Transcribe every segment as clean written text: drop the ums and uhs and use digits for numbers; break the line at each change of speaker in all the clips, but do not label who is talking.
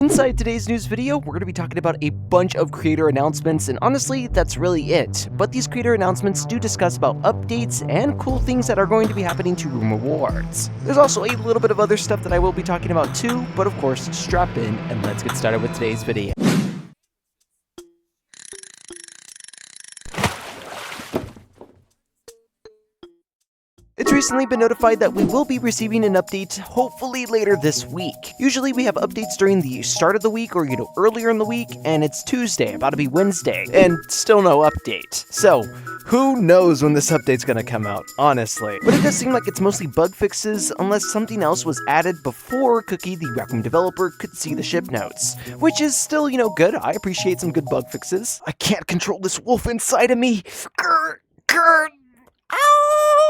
Inside today's news video, we're going to be talking about a bunch of creator announcements, and honestly, that's really it. But these creator announcements do discuss about updates and cool things that are going to be happening to Room Rewards. There's also a little bit of other stuff that I will be talking about too, but of course, strap in and let's get started with today's video. It's recently been notified that we will be receiving an update hopefully later this week. Usually we have updates during the start of the week or earlier in the week, and it's Tuesday, about to be Wednesday, and still no update. So who knows when this update's gonna come out, honestly. But it does seem like it's mostly bug fixes unless something else was added before Cookie, the recroom developer, could see the ship notes. Which is still, good. I appreciate some good bug fixes. I can't control this wolf inside of me. Grr, grr.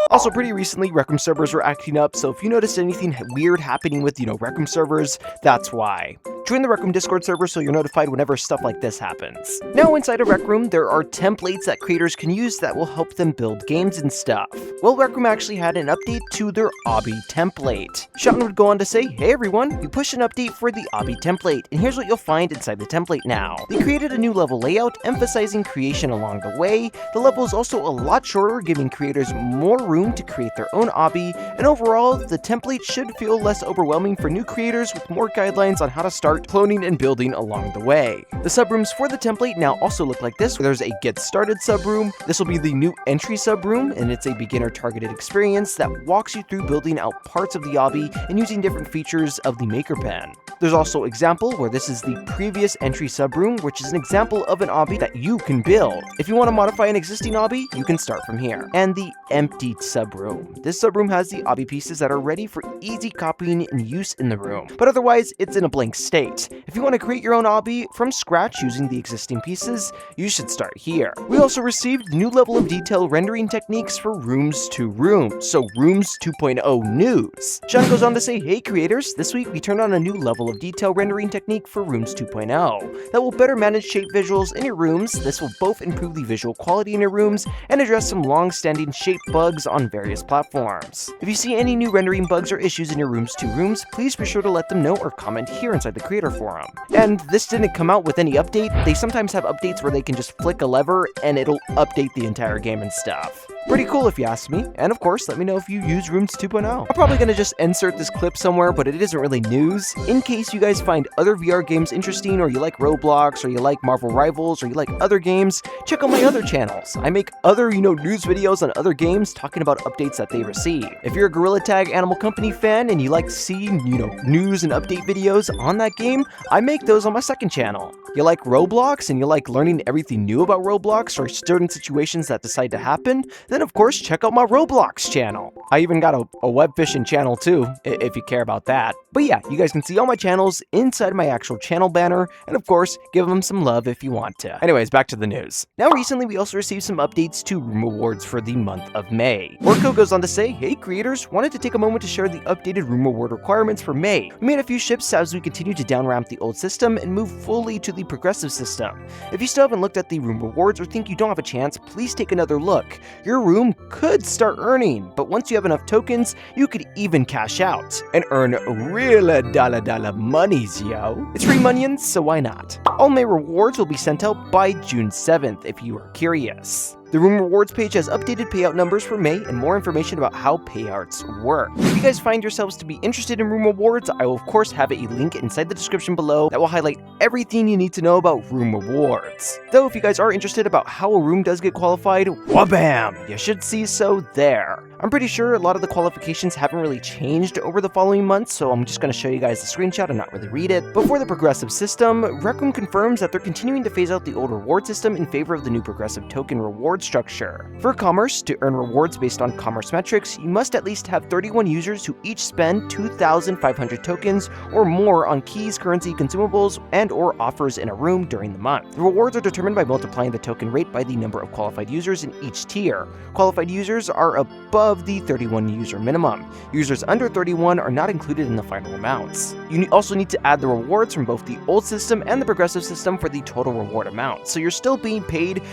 Also, pretty recently, Recroom servers were acting up, so if you noticed anything weird happening with, Recroom servers, that's why. Join the Recroom Discord server so you're notified whenever stuff like this happens. Now, inside of Recroom, there are templates that creators can use that will help them build games and stuff. Well, Recroom actually had an update to their obby template. Sean would go on to say, "Hey everyone, we pushed an update for the obby template, and here's what you'll find inside the template now." They created a new level layout, emphasizing creation along the way. The level is also a lot shorter, giving creators more room to create their own obby, and overall, the template should feel less overwhelming for new creators with more guidelines on how to start cloning and building along the way. The subrooms for the template now also look like this, where there's a get started subroom. This will be the new entry subroom, and it's a beginner targeted experience that walks you through building out parts of the obby and using different features of the maker pen. There's also example, where this is the previous entry subroom, which is an example of an obby that you can build. If you want to modify an existing obby, you can start from here. And the empty subroom. This subroom has the obby pieces that are ready for easy copying and use in the room, but otherwise it's in a blank state. If you want to create your own obby from scratch using the existing pieces, you should start here. We also received new level of detail rendering techniques for Rooms 2 Rooms, so Rooms 2.0 news. Sean goes on to say, "Hey creators, this week we turned on a new level of detail rendering technique for Rooms 2.0 that will better manage shape visuals in your rooms. This will both improve the visual quality in your rooms and address some long-standing shape bugs on various platforms. If you see any new rendering bugs or issues in your Rooms 2 Rooms, please be sure to let them know or comment here inside the creator forum." And this didn't come out with any update. They sometimes have updates where they can just flick a lever and it'll update the entire game and stuff. Pretty cool if you ask me, and of course, let me know if you use Rooms 2.0. I'm probably gonna just insert this clip somewhere, but it isn't really news. In case you guys find other VR games interesting, or you like Roblox, or you like Marvel Rivals, or you like other games, check out my other channels. I make other, news videos on other games talking about updates that they receive. If you're a Gorilla Tag Animal Company fan and you like seeing, news and update videos on that game, I make those on my second channel. You like Roblox and you like learning everything new about Roblox or certain situations that decide to happen, then of course check out my Roblox channel. I even got a web fishing channel too, if you care about that. But yeah, you guys can see all my channels inside my actual channel banner, and of course, give them some love if you want to. Anyways, back to the news. Now recently we also received some updates to Room Rewards for the month of May. Orko goes on to say, "Hey creators, wanted to take a moment to share the updated Room Reward requirements for May. We made a few shifts as we continue to down-ramp the old system and move fully to the progressive system. If you still haven't looked at the Room Rewards or think you don't have a chance, please take another look. Your room could start earning, but once you have enough tokens, you could even cash out and earn real dollar monies, yo. It's free monions, so why not? All May rewards will be sent out by June 7th if you are curious." The Room Rewards page has updated payout numbers for May and more information about how payouts work. If you guys find yourselves to be interested in Room Rewards, I will of course have a link inside the description below that will highlight everything you need to know about Room Rewards. Though if you guys are interested about how a room does get qualified, wabam! You should see so there. I'm pretty sure a lot of the qualifications haven't really changed over the following months, so I'm just going to show you guys the screenshot and not really read it. But for the progressive system, Recroom confirms that they're continuing to phase out the old reward system in favor of the new progressive token reward structure. For commerce, to earn rewards based on commerce metrics, you must at least have 31 users who each spend 2,500 tokens or more on keys, currency, consumables, and or offers in a room during the month. The rewards are determined by multiplying the token rate by the number of qualified users in each tier. Qualified users are above the 31 user minimum. Users under 31 are not included in the final amounts. You also need to add the rewards from both the old system and the progressive system for the total reward amount. So you're still being paid,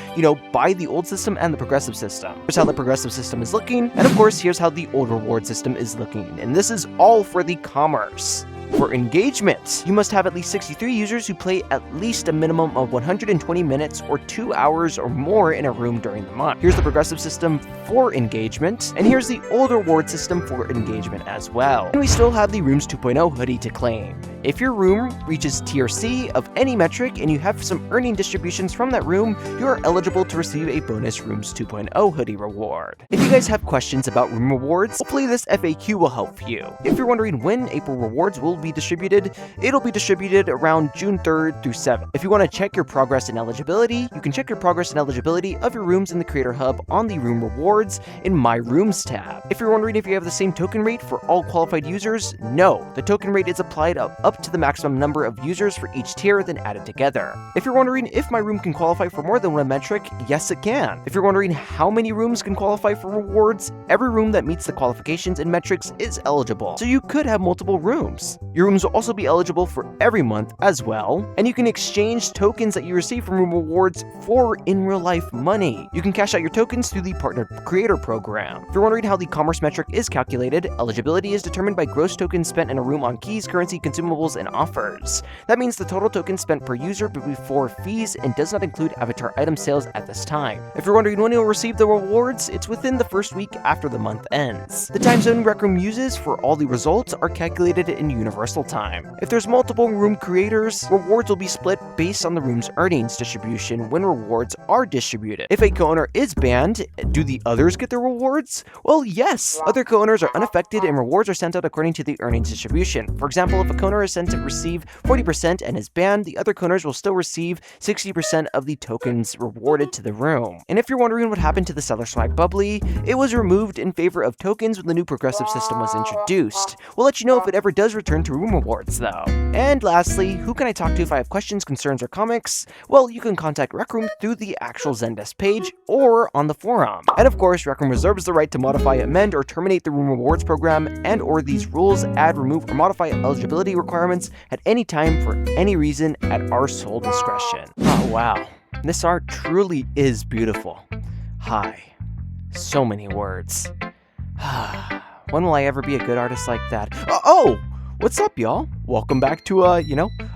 by the old system and the progressive system. Here's how the progressive system is looking, and of course, here's how the old reward system is looking. And this is all for the commerce. For engagement, you must have at least 63 users who play at least a minimum of 120 minutes or 2 hours or more in a room during the month. Here's the progressive system for engagement, and here's the old reward system for engagement as well. And we still have the Rooms 2.0 hoodie to claim. If your room reaches tier C of any metric and you have some earning distributions from that room, you are eligible to receive a bonus Rooms 2.0 hoodie reward. If you guys have questions about room rewards, hopefully this FAQ will help you. If you're wondering when April rewards will be distributed, it'll be distributed around June 3rd through 7th. If you want to check your progress and eligibility, you can check your progress and eligibility of your rooms in the Creator Hub on the Room Rewards in My Rooms tab. If you're wondering if you have the same token rate for all qualified users, no. The token rate is applied up to the maximum number of users for each tier, then added together. If you're wondering if my room can qualify for more than one metric, yes it can. If you're wondering how many rooms can qualify for rewards, every room that meets the qualifications and metrics is eligible, so you could have multiple rooms. Your rooms will also be eligible for every month as well, and you can exchange tokens that you receive from room rewards for in real life money. You can cash out your tokens through the Partnered Creator Program. If you're wondering how the commerce metric is calculated, eligibility is determined by gross tokens spent in a room on keys, currency, consumables, and offers. That means the total tokens spent per user before fees and does not include avatar item sales at this time. If you're wondering when you'll receive the rewards, it's within the first week after the month ends. The time zone Rec Room uses for all the results are calculated in universal time. If there's multiple room creators, rewards will be split based on the room's earnings distribution when rewards are distributed. If a co-owner is banned, do the others get their rewards? Well, yes. Other co-owners are unaffected and rewards are sent out according to the earnings distribution. For example, if a co-owner is sent to receive 40% and is banned, the other co-owners will still receive 60% of the tokens rewarded to the room. And if you're wondering what happened to the seller swag bubbly, it was removed in favor of tokens when the new progressive system was introduced. We'll let you know if it ever does return to room rewards though. And lastly, who can I talk to if I have questions, concerns, or comics? Well, you can contact Rec Room through the actual Zendesk page or on the forum. And of course, Rec Room reserves the right to modify, amend, or terminate the room rewards program and or these rules, add, remove, or modify eligibility requirements at any time for any reason at our sole discretion. Oh wow, this art truly is beautiful. Hi, so many words. When will I ever be a good artist like that? Oh! What's up, y'all? Welcome back to,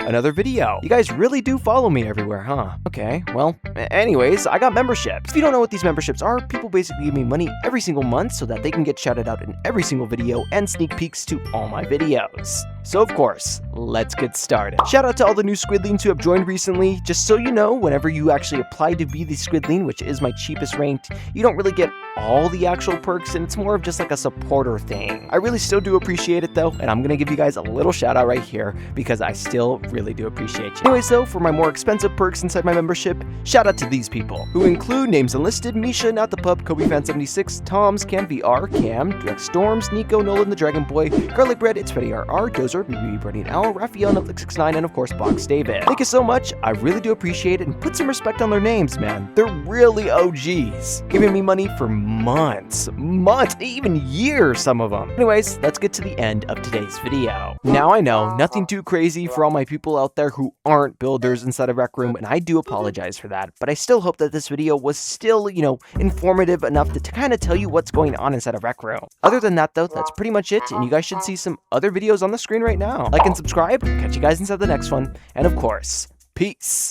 another video. You guys really do follow me everywhere, huh? Okay, well, anyways, I got memberships. If you don't know what these memberships are, people basically give me money every single month so that they can get shouted out in every single video and sneak peeks to all my videos. So of course, let's get started. Shout out to all the new Squidlings who have joined recently. Just so you know, whenever you actually apply to be the Squidling, which is my cheapest ranked, you don't really get all the actual perks, and it's more of just like a supporter thing. I really still do appreciate it though, and I'm gonna give you guys a little shout out right here because I still really do appreciate you. Anyways though, for my more expensive perks inside my membership, shout out to these people, who include names enlisted, Misha, Not the Pup, KobeFan76, Toms, Cam VR, Cam, Direct Storms, Nico, Nolan the Dragon Boy, Garlic Bread, It's Freddy RR, Dozer, BB Burning Owl, Raphael, Netflix69, and of course Box David. Thank you so much, I really do appreciate it, and put some respect on their names, man. They're really OGs, giving me money for months, even years, some of them. Anyways, let's get to the end of today's video. Now I know, nothing too crazy for all my people out there who aren't builders inside of Rec Room, and I do apologize for that, but I still hope that this video was still, informative enough to kind of tell you what's going on inside of Rec Room. Other than that though, that's pretty much it, and you guys should see some other videos on the screen right now. Like and subscribe, catch you guys inside the next one, and of course, peace.